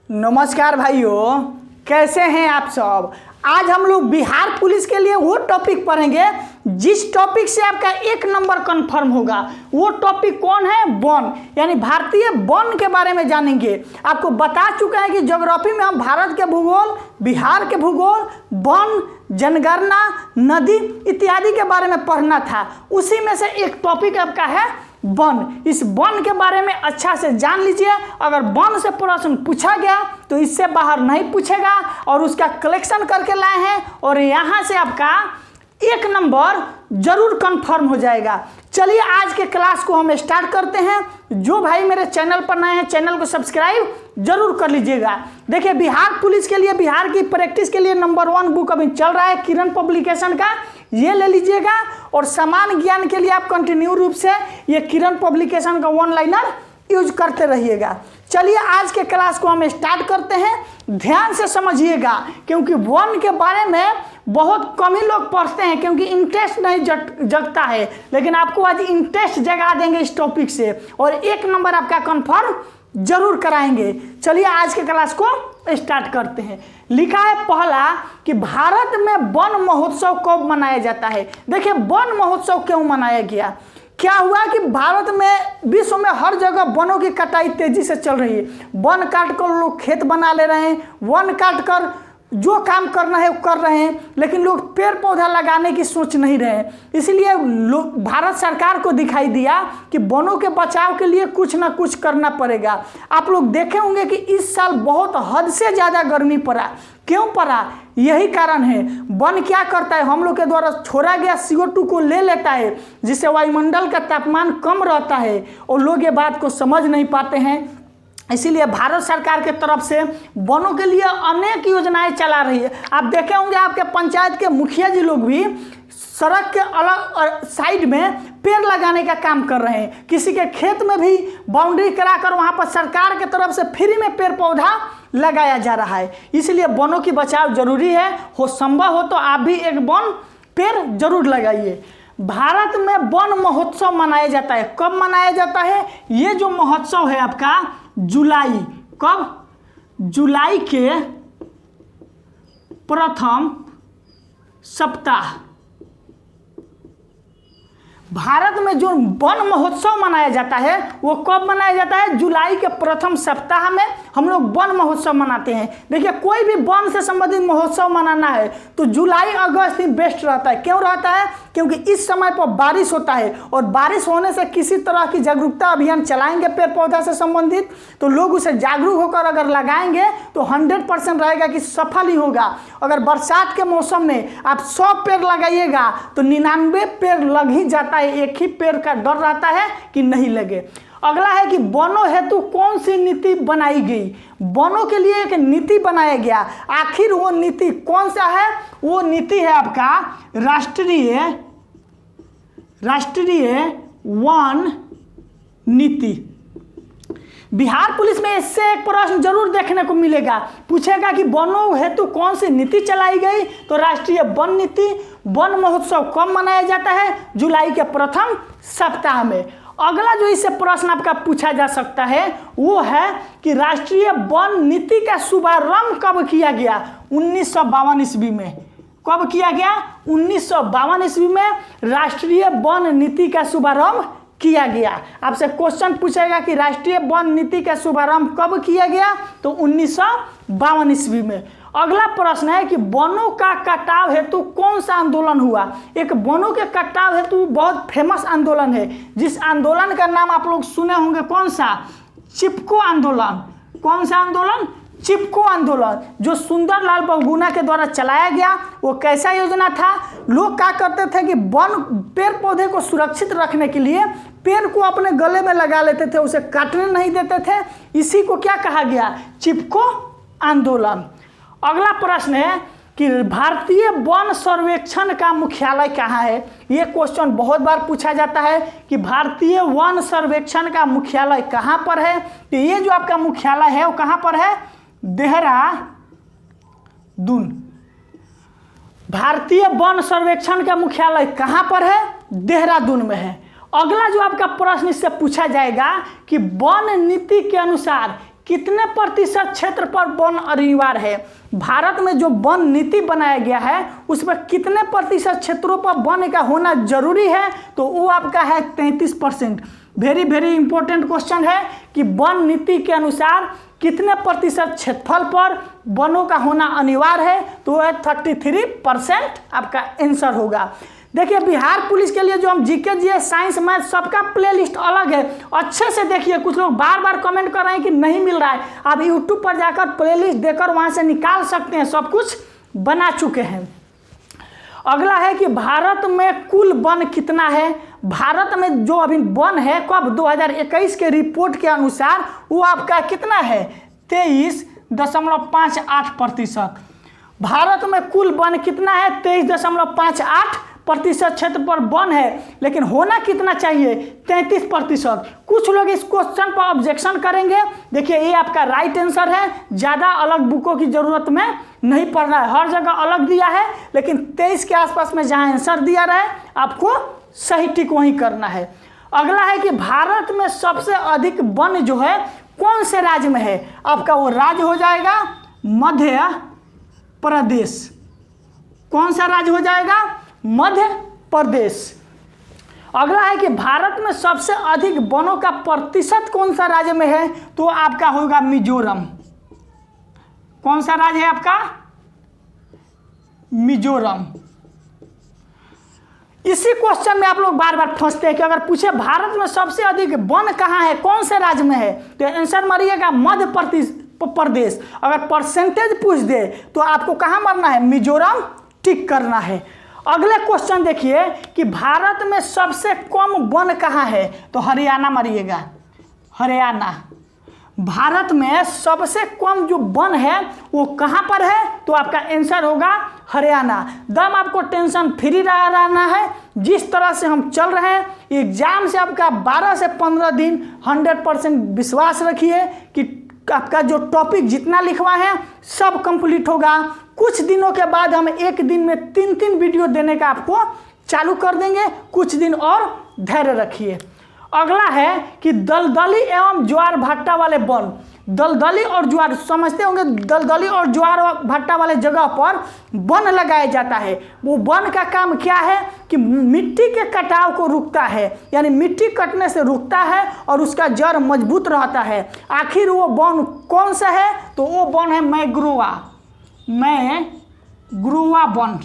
नमस्कार भाइयों, कैसे हैं आप सब। आज हम लोग बिहार पुलिस के लिए वो टॉपिक पढ़ेंगे जिस टॉपिक से आपका 1 नंबर कंफर्म होगा। वो टॉपिक कौन है? वन, यानी भारतीय वन के बारे में जानेंगे। आपको बता चुका है कि ज्योग्राफी में हम भारत के भूगोल, बिहार के भूगोल, वन, जनगणना, नदी इत्यादि के बारे में पढ़ना था। उसी में से एक टॉपिक आपका है वन। इस वन के बारे में अच्छा से जान लीजिए। अगर वन से प्रश्न पूछा गया तो इससे बाहर नहीं पूछेगा और उसका कलेक्शन करके लाए हैं और यहाँ से आपका 1 नंबर जरूर कंफर्म हो जाएगा। चलिए आज के क्लास को हम स्टार्ट करते हैं। जो भाई मेरे चैनल पर नए हैं चैनल को सब्सक्राइब जरूर कर लीजिएगा। देखिए, बिहार पुलिस के लिए, बिहार की प्रैक्टिस के लिए नंबर 1 बुक अभी चल रहा है किरण पब्लिकेशन का, ये ले लीजिएगा। और समान ज्ञान के लिए आप कंटिन्यू रूप से ये किरण पब्लिकेशन का वन लाइनर यूज करते रहिएगा। चलिए आज के क्लास को हम स्टार्ट करते हैं। ध्यान से समझिएगा क्योंकि वन के बारे में बहुत कम ही लोग पढ़ते हैं क्योंकि इंटरेस्ट नहीं जगता है, लेकिन आपको आज इंटरेस्ट जगा देंगे इस टॉपिक से और 1 नंबर आपका कंफर्म जरूर कराएंगे। चलिए आज के क्लास को स्टार्ट करते हैं। लिखा है पहला कि भारत में वन महोत्सव कब मनाया जाता है। देखिए, वन महोत्सव क्यों मनाया गया? क्या हुआ कि भारत में, विश्व में हर जगह वनों की कटाई तेजी से चल रही है। वन काट कर लोग खेत बना ले रहे हैं, वन काट कर जो काम करना है वो कर रहे हैं, लेकिन लोग पेड़ पौधा लगाने की सोच नहीं रहे हैं। इसलिए भारत सरकार को दिखाई दिया कि वनों के बचाव के लिए कुछ ना कुछ करना पड़ेगा। आप लोग देखे होंगे कि इस साल बहुत हद से ज़्यादा गर्मी पड़ा। क्यों पड़ा? यही कारण है, वन क्या करता है, हम लोग के द्वारा छोड़ा गया CO2 को ले लेता है, जिससे वायुमंडल का तापमान कम रहता है और लोग ये बात को समझ नहीं पाते हैं। इसीलिए भारत सरकार के तरफ से वनों के लिए अनेक योजनाएं चला रही है। आप देखे होंगे आपके पंचायत के मुखिया जी लोग भी सड़क के अलग साइड में पेड़ लगाने का काम कर रहे हैं। किसी के खेत में भी बाउंड्री कराकर वहां पर सरकार के तरफ से फ्री में पेड़ पौधा लगाया जा रहा है। इसलिए वनों की बचाव जरूरी है। हो संभव हो तो आप भी एक वन पेड़ जरूर लगाइए। भारत में वन महोत्सव मनाया जाता है। कब मनाया जाता है? ये जो महोत्सव है आपका जुलाई, कब? जुलाई के प्रथम सप्ताह। भारत में जो वन महोत्सव मनाया जाता है वो कब मनाया जाता है? जुलाई के प्रथम सप्ताह में हम लोग वन महोत्सव मनाते हैं। देखिए, कोई भी वन से संबंधित महोत्सव मनाना है तो जुलाई अगस्त ही बेस्ट रहता है। क्यों रहता है? क्योंकि इस समय पर बारिश होता है और बारिश होने से किसी तरह की जागरूकता अभियान चलाएंगे पेड़ पौधा से संबंधित, तो लोग उसे जागरूक होकर अगर लगाएंगे तो 100% रहेगा कि सफल ही होगा। अगर बरसात के मौसम में आप 100 पेड़ लगाइएगा तो 99 पेड़ लग ही जाता है। एक ही पेड़ का डर रहता है कि नहीं लगे। अगला है कि वनों हेतु कौन सी नीति बनाई गई। वनों के लिए एक नीति बनाया गया। आखिर वो नीति कौन सा है? वो नीति है आपका राष्ट्रीय वन नीति। बिहार पुलिस में इससे एक प्रश्न जरूर देखने को मिलेगा। पूछेगा कि वनों हेतु कौन सी नीति चलाई गई, तो राष्ट्रीय वन नीति। वन महोत्सव कब मनाया जाता है? जुलाई के प्रथम सप्ताह में। अगला जो इससे प्रश्न आपका पूछा जा सकता है वो है कि राष्ट्रीय वन नीति का शुभारंभ कब किया गया? 1952 ईस्वी में। कब किया गया? 1952 ईस्वी में राष्ट्रीय वन नीति का शुभारंभ किया गया। आपसे क्वेश्चन पूछेगा कि राष्ट्रीय वन नीति का शुभारंभ कब किया गया, तो 1952 ईस्वी में। अगला प्रश्न है कि वनों का कटाव हेतु कौन सा आंदोलन हुआ। एक वनों के कटाव हेतु बहुत फेमस आंदोलन है, जिस आंदोलन का नाम आप लोग सुने होंगे। कौन सा? चिपको आंदोलन। कौन सा आंदोलन? चिपको आंदोलन, जो सुंदरलाल बहुगुणा के द्वारा चलाया गया। वो कैसा योजना था? लोग क्या करते थे कि वन पेड़ पौधे को सुरक्षित रखने के लिए पेड़ को अपने गले में लगा लेते थे, उसे काटने नहीं देते थे। इसी को क्या कहा गया? चिपको आंदोलन। अगला प्रश्न है कि भारतीय वन सर्वेक्षण का मुख्यालय कहाँ है। ये क्वेश्चन बहुत बार पूछा जाता है कि भारतीय वन सर्वेक्षण का मुख्यालय कहाँ पर है। तो ये जो आपका मुख्यालय है वो कहाँ पर है? देहरादून। भारतीय वन सर्वेक्षण का मुख्यालय कहाँ पर है? देहरादून में है। अगला जो आपका प्रश्न इससे पूछा जाएगा कि वन नीति के अनुसार कितने प्रतिशत क्षेत्र पर वन अनिवार्य है? भारत में जो वन नीति बनाया गया है उसमें कितने प्रतिशत क्षेत्रों पर वन का होना जरूरी है? तो वो आपका है 33%। वेरी वेरी इंपॉर्टेंट क्वेश्चन है कि वन नीति के अनुसार कितने प्रतिशत क्षेत्रफल पर वनों का होना अनिवार्य है? तो वह 33% आपका आंसर होगा। देखिए बिहार पुलिस के लिए जो हम जीके जीएस साइंस मैथ सबका प्लेलिस्ट अलग है, अच्छे से देखिए। कुछ लोग बार बार कमेंट कर रहे हैं कि नहीं मिल रहा है, आप यूट्यूब पर जाकर प्लेलिस्ट देकर वहां से निकाल सकते हैं, सब कुछ बना चुके हैं। अगला है कि भारत में कुल वन कितना है? भारत में जो अभी वन है कब 2021 के रिपोर्ट के अनुसार वो आपका कितना है? 23.58%। भारत में कुल वन कितना है? 23.58% क्षेत्र पर वन है, लेकिन होना कितना चाहिए? 33%। कुछ लोग इस क्वेश्चन पर ऑब्जेक्शन करेंगे। देखिए ये आपका राइट आंसर है, ज़्यादा अलग बुकों की जरूरत में नहीं पड़ना है, हर जगह अलग दिया है, लेकिन 23 के आसपास में जहाँ आंसर दिया रहे आपको सही टिक वहीं करना है। अगला है कि भारत में सबसे अधिक वन जो है कौन से राज्य में है? आपका वो राज्य हो जाएगा मध्य प्रदेश। कौन सा राज्य हो जाएगा? मध्य प्रदेश। अगला है कि भारत में सबसे अधिक वनों का प्रतिशत कौन सा राज्य में है? तो आपका होगा मिजोरम। कौन सा राज्य है आपका? मिजोरम। इसी क्वेश्चन में आप लोग बार बार फंसते हैं कि अगर पूछे भारत में सबसे अधिक वन कहाँ है, कौन से राज्य में है, तो आंसर मारिएगा मध्य प्रदेश। अगर परसेंटेज पूछ दे तो आपको कहाँ मारना है? मिजोरम टिक करना है। अगले क्वेश्चन देखिए कि भारत में सबसे कम वन कहाँ है? तो हरियाणा मारिएगा, हरियाणा। भारत में सबसे कम जो वन है वो कहाँ पर है? तो आपका आंसर होगा हरियाणा। दम आपको टेंशन फ्री रहना है। जिस तरह से हम चल रहे हैं एग्जाम से आपका 12 से 15 दिन 100% विश्वास रखिए कि आपका जो टॉपिक जितना लिखवा है सब कंप्लीट होगा। कुछ दिनों के बाद हम एक दिन में 3-3 वीडियो देने का आपको चालू कर देंगे, कुछ दिन और धैर्य रखिए। अगला है कि दलदली एवं ज्वार भाटा वाले वन, दलदली और ज्वार समझते होंगे, दलदली और ज्वार भाटा वाले जगह पर वन लगाया जाता है। वो वन का काम क्या है कि मिट्टी के कटाव को रुकता है, यानी मिट्टी कटने से रुकता है और उसका जड़ मजबूत रहता है। आखिर वो वन कौन सा है? तो वो वन है मैंग्रोवा, मैंग्रोवा वन।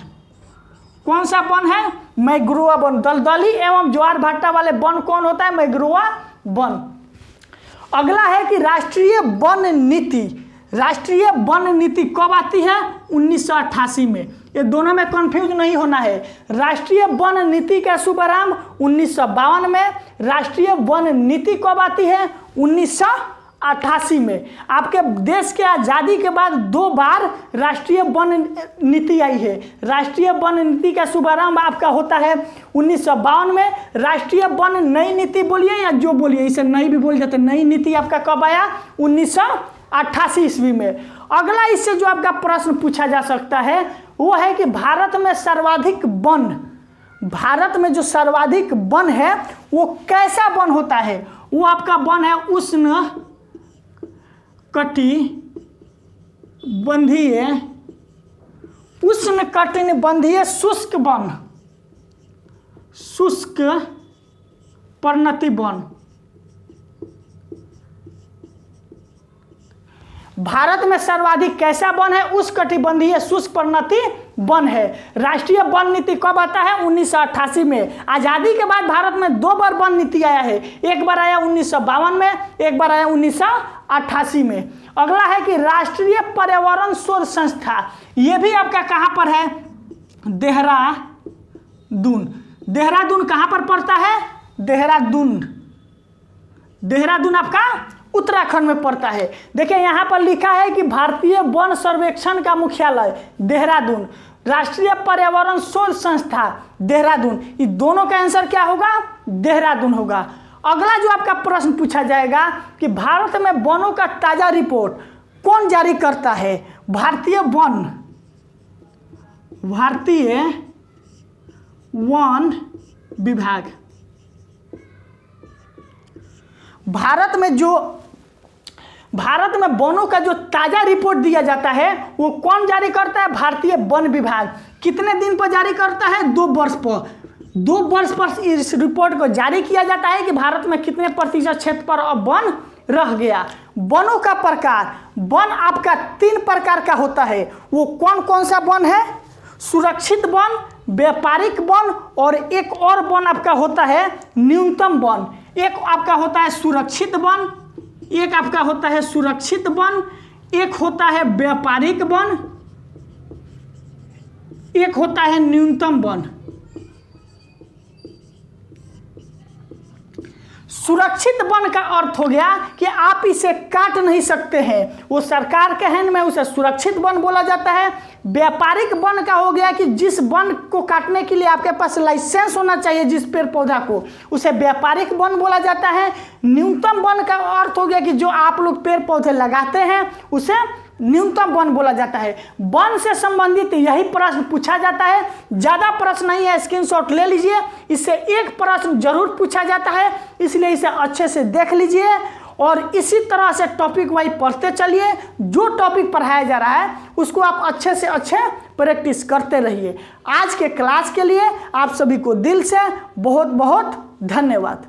कौन सा वन है? मैंग्रोवा वन। दलदली एवं ज्वार भाटा वाले वन कौन होता है? मैंग्रोवा वन। अगला है कि राष्ट्रीय वन नीति, राष्ट्रीय वन नीति कब आती है? 1988 में। ये दोनों में कंफ्यूज नहीं होना है। राष्ट्रीय वन नीति का शुभारंभ 1952 में, राष्ट्रीय वन नीति कब आती है? 1988 में। आपके देश के आज़ादी के बाद 2 बार राष्ट्रीय वन नीति आई है। राष्ट्रीय वन नीति का शुभारंभ आपका होता है 1952 में। राष्ट्रीय वन नई नीति बोलिए या जो बोलिए, इसे नई भी बोल जाते। नई नीति आपका कब आया? 1988 ईस्वी में। अगला इससे जो आपका प्रश्न पूछा जा सकता है वो है कि भारत में सर्वाधिक वन, भारत में जो सर्वाधिक वन है वो कैसा वन होता है? वो आपका वन है उष्ण कटिबंधीय, उष्ण कटिबंधीय शुष्क वन, शुष्क पर्णति वन। भारत में सर्वाधिक कैसा वन है? उष्णकटिबंधीय शुष्क पर्णति वन है। राष्ट्रीय वन नीति कब आता है? 1988 में। आज़ादी के बाद भारत में 2 बार वन नीति आया है, एक बार आया 1952 में, एक बार आया 1988 में। अगला है कि राष्ट्रीय पर्यावरण शोध संस्था, ये भी आपका कहाँ पर है? देहरादून। देहरादून कहाँ पर पड़ता है? देहरादून, देहरादून आपका उत्तराखंड में पड़ता है। देखिए यहाँ पर लिखा है कि भारतीय वन सर्वेक्षण का मुख्यालय देहरादून, राष्ट्रीय पर्यावरण शोध संस्था देहरादून। ये दोनों का आंसर क्या होगा? देहरादून होगा। अगला जो आपका प्रश्न पूछा जाएगा कि भारत में वनों का ताजा रिपोर्ट कौन जारी करता है? भारतीय वन, भारतीय वन विभाग। भारत में जो भारत में वनों का जो ताज़ा रिपोर्ट दिया जाता है वो कौन जारी करता है? भारतीय वन विभाग। कितने दिन पर जारी करता है? 2 वर्ष पर। 2 वर्ष पर इस रिपोर्ट को जारी किया जाता है कि भारत में कितने प्रतिशत क्षेत्र पर अब वन रह गया। वनों का प्रकार, वन आपका 3 प्रकार का होता है। वो कौन कौन सा वन है? सुरक्षित वन, व्यापारिक वन और एक और वन आपका होता है न्यूनतम वन। एक आपका होता है सुरक्षित वन, एक आपका होता है सुरक्षित वन, एक होता है व्यापारिक वन, एक होता है न्यूनतम वन। सुरक्षित वन का अर्थ हो गया कि आप इसे काट नहीं सकते हैं, वो सरकार के हैंड में, उसे सुरक्षित वन बोला जाता है। व्यापारिक वन का हो गया कि जिस वन को काटने के लिए आपके पास लाइसेंस होना चाहिए, जिस पेड़ पौधा को, उसे व्यापारिक वन बोला जाता है। न्यूनतम वन का अर्थ हो गया कि जो आप लोग पेड़ पौधे लगाते हैं उसे न्यूनतम वन बोला जाता है। वन से संबंधित यही प्रश्न पूछा जाता है, ज़्यादा प्रश्न नहीं है, स्क्रीनशॉट ले लीजिए। इससे एक प्रश्न जरूर पूछा जाता है, इसलिए इसे अच्छे से देख लीजिए और इसी तरह से टॉपिक वाइज पढ़ते चलिए। जो टॉपिक पढ़ाया जा रहा है उसको आप अच्छे से अच्छे प्रैक्टिस करते रहिए। आज के क्लास के लिए आप सभी को दिल से बहुत बहुत धन्यवाद।